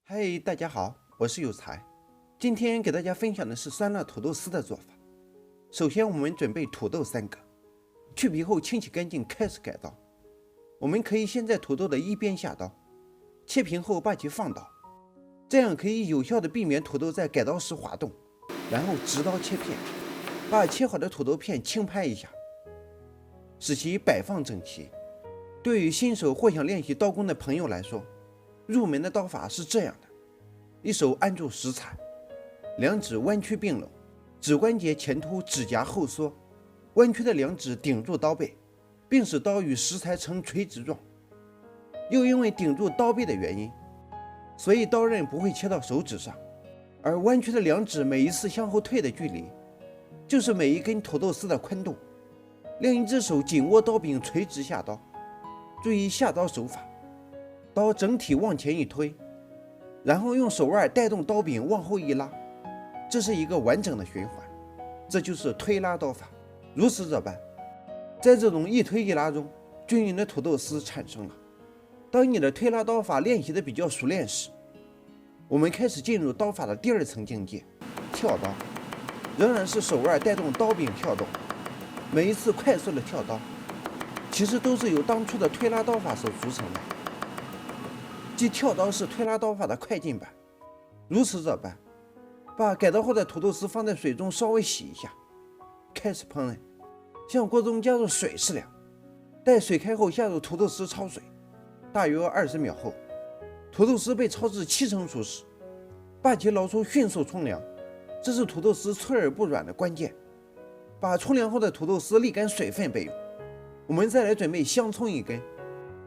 嗨，大家好，我是有才。今天给大家分享的是酸辣土豆丝的做法。首先，我们准备土豆3个，去皮后清洗干净，开始改刀。我们可以先在土豆的一边下刀，切平后把其放倒，这样可以有效的避免土豆在改刀时滑动。然后直刀切片，把切好的土豆片轻拍一下，使其摆放整齐。对于新手或想练习刀工的朋友来说，入门的刀法是这样的：一手按住食材，两指弯曲并拢，指关节前凸，指甲后缩，弯曲的两指顶住刀背，并使刀与食材呈垂直状。又因为顶住刀背的原因，所以刀刃不会切到手指上，而弯曲的两指每一次向后退的距离，就是每一根土豆丝的宽度。另一只手紧握刀柄，垂直下刀，注意下刀手法。刀整体往前一推，然后用手腕带动刀柄往后一拉，这是一个完整的循环，这就是推拉刀法。如此这般，在这种一推一拉中，均匀的土豆丝产生了。当你的推拉刀法练习的比较熟练时，我们开始进入刀法的第2层境界——跳刀。仍然是手腕带动刀柄跳动，每一次快速的跳刀，其实都是由当初的推拉刀法所组成的。即跳刀是推拉刀法的快进版。如此这般，把改刀后的土豆丝放在水中稍微洗一下，开始烹饪。向锅中加入水适量，待水开后下入土豆丝焯水，大约20秒后，土豆丝被焯至70%熟时，把其捞出迅速冲凉，这是土豆丝脆而不软的关键。把冲凉后的土豆丝沥干水分备用。我们再来准备香葱1根，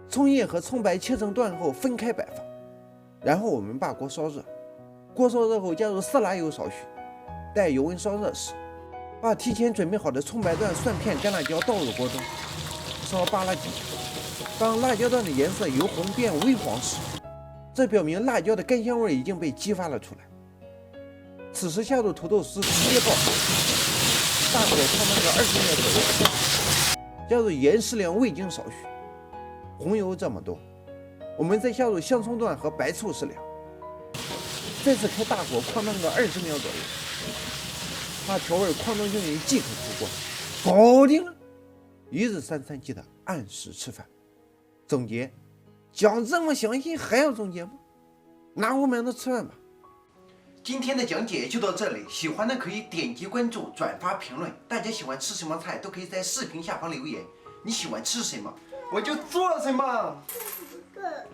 葱叶和葱白切成段后分开摆放。然后我们把锅烧热，锅烧热后加入色拉油少许，待油温烧热时，把提前准备好的葱白段、蒜片、干辣椒倒入锅中，烧8辣几下。当辣椒段的颜色由红变微黄时，这表明辣椒的干香味已经被激发了出来。此时下入土豆丝直接爆炒，大火烫焖个20秒左右，加入盐适量，味精少许，红油这么多。我们再下入香葱段和白醋适量，再次开大火扩焖个20秒左右，把调味扩焖均匀即可出锅，搞定了。一日三餐记得按时吃饭。总结：讲这么详细还要总结吗？拿我们的吃饭吧。今天的讲解就到这里，喜欢的可以点击关注、转发、评论。大家喜欢吃什么菜都可以在视频下方留言，你喜欢吃什么我就做什么。个